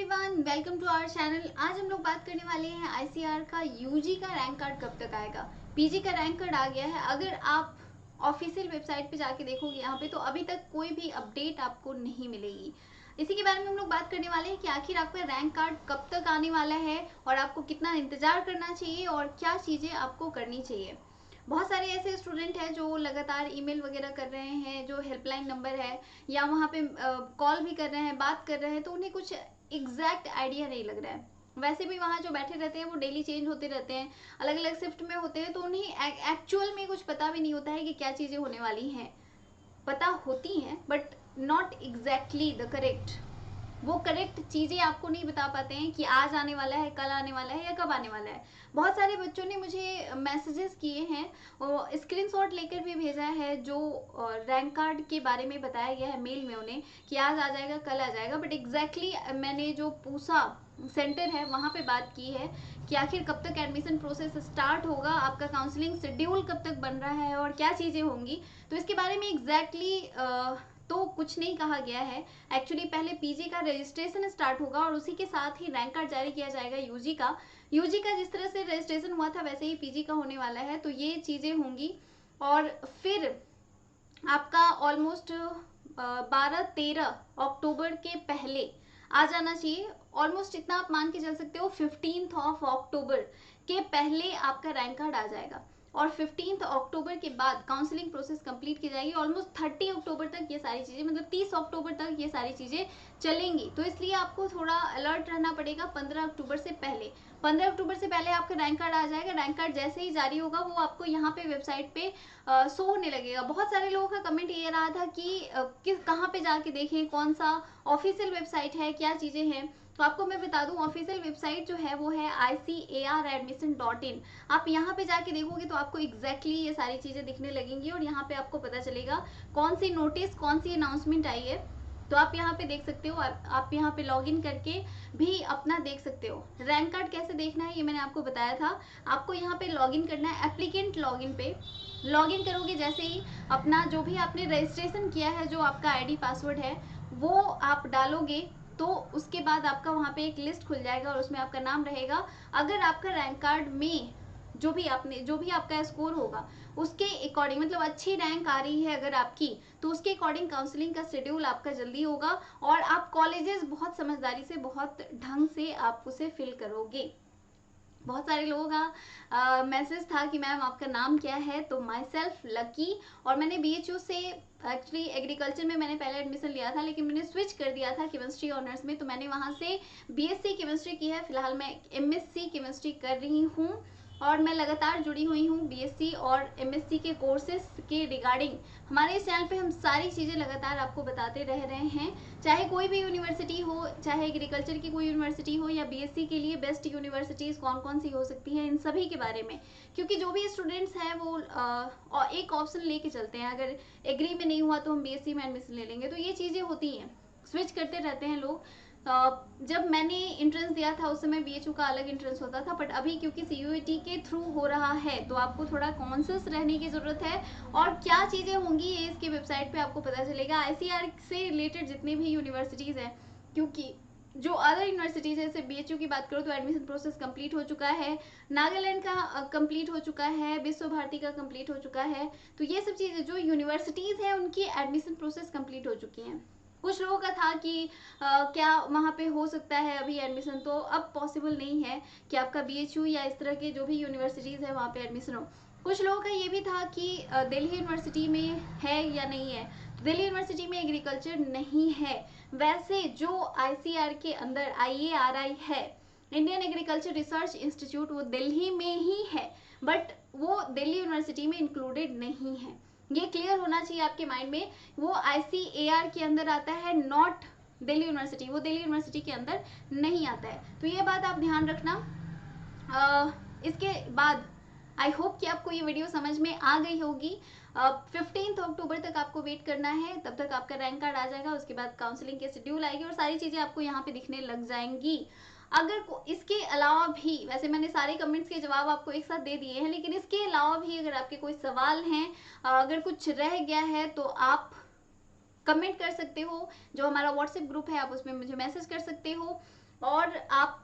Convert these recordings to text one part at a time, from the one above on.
Everyone, welcome to our channel. आज हम लोग बात करने वाले हैं आईसीआर का यूजी का रैंक कार्ड कब तक आएगा। पीजी का रैंक कार्ड आ गया है। अगर आप ऑफिशियल वेबसाइट पे जाके देखोगे यहाँ पे, तो अभी तक कोई भी अपडेट आपको नहीं मिलेगी। इसी के बारे में हम लोग बात करने वाले हैं कि आखिर आपका रैंक कार्ड कब तक आने वाला है और आपको कितना इंतजार करना चाहिए और क्या चीज़ें आपको करनी चाहिए। बहुत सारे ऐसे स्टूडेंट हैं जो लगातार ईमेल वगैरह कर रहे हैं, जो हेल्पलाइन नंबर है या वहाँ पे कॉल भी कर रहे हैं, बात कर रहे हैं, तो उन्हें कुछ एग्जैक्ट आइडिया नहीं लग रहा है। वैसे भी वहाँ जो बैठे रहते हैं वो डेली चेंज होते रहते हैं, अलग अलग शिफ्ट में होते हैं, तो उन्हें एक्चुअल में कुछ पता भी नहीं होता है कि क्या चीज़ें होने वाली हैं। पता होती हैं but not exactly the correct. वो करेक्ट चीज़ें आपको नहीं बता पाते हैं कि आज आने वाला है, कल आने वाला है या कब आने वाला है। बहुत सारे बच्चों ने मुझे मैसेजेस किए हैं और स्क्रीनशॉट लेकर भी भेजा है, जो रैंक कार्ड के बारे में बताया गया है मेल में उन्हें कि आज आ जाएगा, कल आ जाएगा। बट एग्जैक्टली मैंने जो पूसा सेंटर है वहाँ पे बात की है कि आखिर कब तक एडमिशन प्रोसेस स्टार्ट होगा, आपका काउंसलिंग शेड्यूल कब तक बन रहा है और क्या चीज़ें होंगी। तो इसके बारे में एग्जैक्टली तो कुछ नहीं कहा गया है। एक्चुअली पहले पीजी का रजिस्ट्रेशन स्टार्ट होगा और उसी के साथ ही रैंक कार्ड जारी किया जाएगा यूजी का जिस तरह से रजिस्ट्रेशन हुआ था वैसे ही पीजी का होने वाला है। तो ये चीज़ें होंगी और फिर आपका ऑलमोस्ट 12-13 अक्टूबर के पहले आ जाना चाहिए। ऑलमोस्ट इतना आप मान के चल सकते हो 15 अक्टूबर के पहले आपका रैंक कार्ड आ जाएगा और 15 अक्टूबर के बाद काउंसलिंग प्रोसेस कंप्लीट की जाएगी। ऑलमोस्ट 30 अक्टूबर तक ये सारी चीज़ें, मतलब 30 अक्टूबर तक ये सारी चीज़ें चलेंगी। तो इसलिए आपको थोड़ा अलर्ट रहना पड़ेगा 15 अक्टूबर से पहले। 15 अक्टूबर से पहले आपका रैंक कार्ड आ जाएगा। रैंक कार्ड जैसे ही जारी होगा वो आपको यहाँ पे वेबसाइट पे शो होने लगेगा। बहुत सारे लोगों का कमेंट ये रहा था कि किस कहाँ पे जाके देखें, कौन सा ऑफिशियल वेबसाइट है, क्या चीज़ें हैं। तो आपको मैं बता दूं, ऑफिशियल वेबसाइट जो है वो है ICARadmission.in। आप यहाँ पे जाके देखोगे तो आपको एग्जैक्टली ये सारी चीज़ें दिखने लगेंगी और यहाँ पे आपको पता चलेगा कौन सी नोटिस, कौन सी अनाउंसमेंट आई है। तो आप यहाँ पे देख सकते हो, आप यहाँ पे लॉगिन करके भी अपना देख सकते हो। रैंक कार्ड कैसे देखना है ये मैंने आपको बताया था। आपको यहाँ पे लॉगिन करना है, एप्लीकेंट लॉगिन पे लॉगिन करोगे जैसे ही अपना जो भी आपने रजिस्ट्रेशन किया है, जो आपका आईडी पासवर्ड है वो आप डालोगे, तो उसके बाद आपका वहाँ पे एक लिस्ट खुल जाएगा और उसमें आपका नाम रहेगा। अगर आपका रैंक कार्ड में जो भी आपका स्कोर होगा उसके अकॉर्डिंग, मतलब अच्छी रैंक आ रही है अगर आपकी, तो उसके अकॉर्डिंग काउंसलिंग का शेड्यूल आपका जल्दी होगा और आप कॉलेजेस बहुत समझदारी से, बहुत ढंग से आप उसे फिल करोगे। बहुत सारे लोगों का मैसेज था कि मैम आपका नाम क्या है। तो माई सेल्फ लकी, और मैंने BHU से एक्चुअली एग्रीकल्चर में मैंने पहले एडमिशन लिया था, लेकिन मैंने स्विच कर दिया था केमिस्ट्री ऑनर्स में। तो मैंने वहाँ से BSc केमिस्ट्री की है। फिलहाल मैं MSc केमिस्ट्री कर रही हूँ और मैं लगातार जुड़ी हुई हूँ BSc और MSc के कोर्सेज के रिगार्डिंग। हमारे इस चैनल पे हम सारी चीज़ें लगातार आपको बताते रह रहे हैं, चाहे कोई भी यूनिवर्सिटी हो, चाहे एग्रीकल्चर की कोई यूनिवर्सिटी हो या BSc के लिए बेस्ट यूनिवर्सिटीज़ कौन कौन सी हो सकती हैं, इन सभी के बारे में। क्योंकि जो भी स्टूडेंट्स हैं वो एक ऑप्शन लेके चलते हैं, अगर एग्री में नहीं हुआ तो हम BSc में एडमिशन ले लेंगे। तो ये चीज़ें होती हैं, स्विच करते रहते हैं लोग। जब मैंने इंट्रेंस दिया था उस समय BHU का अलग इंट्रेंस होता था, बट अभी क्योंकि CUET के थ्रू हो रहा है तो आपको थोड़ा कॉन्शियस रहने की ज़रूरत है। और क्या चीज़ें होंगी ये इसकी वेबसाइट पे आपको पता चलेगा। ICAR से रिलेटेड जितनी भी यूनिवर्सिटीज़ हैं, क्योंकि जो अदर यूनिवर्सिटीज़ है, जैसे BHU की बात करो तो एडमिशन प्रोसेस कंप्लीट हो चुका है, नागालैंड का कंप्लीट हो चुका है, विश्व भारती का कंप्लीट हो चुका है। तो ये सब चीज़ें जो यूनिवर्सिटीज़ हैं उनकी एडमिशन प्रोसेस कंप्लीट हो चुकी हैं। कुछ लोगों का था कि क्या वहाँ पे हो सकता है अभी एडमिशन, तो अब पॉसिबल नहीं है कि आपका BHU या इस तरह के जो भी यूनिवर्सिटीज़ है वहाँ पे एडमिशन हो। कुछ लोगों का ये भी था कि दिल्ली यूनिवर्सिटी में है या नहीं है। दिल्ली यूनिवर्सिटी में एग्रीकल्चर नहीं है। वैसे जो ICAR के अंदर IARI है, इंडियन एग्रीकल्चर रिसर्च इंस्टीट्यूट, वो दिल्ली में ही है, बट वो दिल्ली यूनिवर्सिटी में इंक्लूडेड नहीं है। ये क्लियर होना चाहिए आपके माइंड में। वो ICAR के अंदर आता है, नॉट दिल्ली यूनिवर्सिटी। वो दिल्ली यूनिवर्सिटी के अंदर नहीं आता है, तो ये बात आप ध्यान रखना। इसके बाद आई होप कि आपको ये वीडियो समझ में आ गई होगी। 15 अक्टूबर तक आपको वेट करना है, तब तक आपका रैंक कार्ड आ जाएगा। उसके बाद काउंसलिंग के शेड्यूल आएगी और सारी चीज़ें आपको यहाँ पे दिखने लग जाएंगी। अगर इसके अलावा भी, वैसे मैंने सारे कमेंट्स के जवाब आपको एक साथ दे दिए हैं, लेकिन इसके अलावा भी अगर आपके कोई सवाल हैं, अगर कुछ रह गया है तो आप कमेंट कर सकते हो। जो हमारा व्हाट्सएप ग्रुप है आप उसमें मुझे मैसेज कर सकते हो। और आप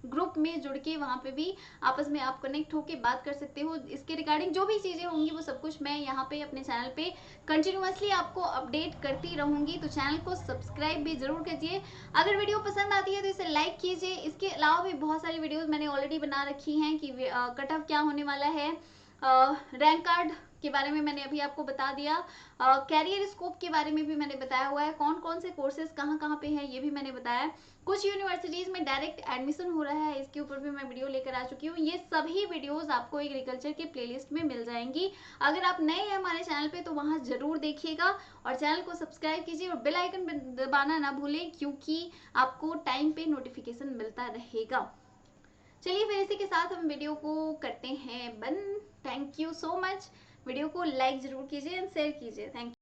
ग्रुप में जुड़ के वहाँ पे भी आपस में आप कनेक्ट होके बात कर सकते हो। इसके रिगार्डिंग जो भी चीज़ें होंगी वो सब कुछ मैं यहाँ पे अपने चैनल पे कंटिन्यूअसली आपको अपडेट करती रहूंगी, तो चैनल को सब्सक्राइब भी जरूर कीजिए। अगर वीडियो पसंद आती है तो इसे लाइक कीजिए। इसके अलावा भी बहुत सारी वीडियोस मैंने ऑलरेडी बना रखी हैं कि कट ऑफ क्या होने वाला है, रैंक कार्ड के बारे में मैंने अभी आपको बता दिया, कैरियर स्कोप के बारे में भी मैंने बताया हुआ है, कौन कौन से कोर्सेज कहाँ कहाँ पे हैं ये भी मैंने बताया। कुछ यूनिवर्सिटीज में डायरेक्ट एडमिशन हो रहा है, इसके ऊपर भी मैं वीडियो लेकर आ चुकी हूँ। ये सभी वीडियोस आपको एग्रीकल्चर के प्लेलिस्ट में मिल जाएंगी। अगर आप नए हैं हमारे चैनल पे तो वहां जरूर देखिएगा और चैनल को सब्सक्राइब कीजिए और बेल आइकन दबाना ना भूलें, क्योंकि आपको टाइम पे नोटिफिकेशन मिलता रहेगा। चलिए फिर इसी के साथ हम वीडियो को करते हैं बंद। Thank you so much. Video को लाइक जरूर कीजिए एंड शेयर कीजिए। Thank you.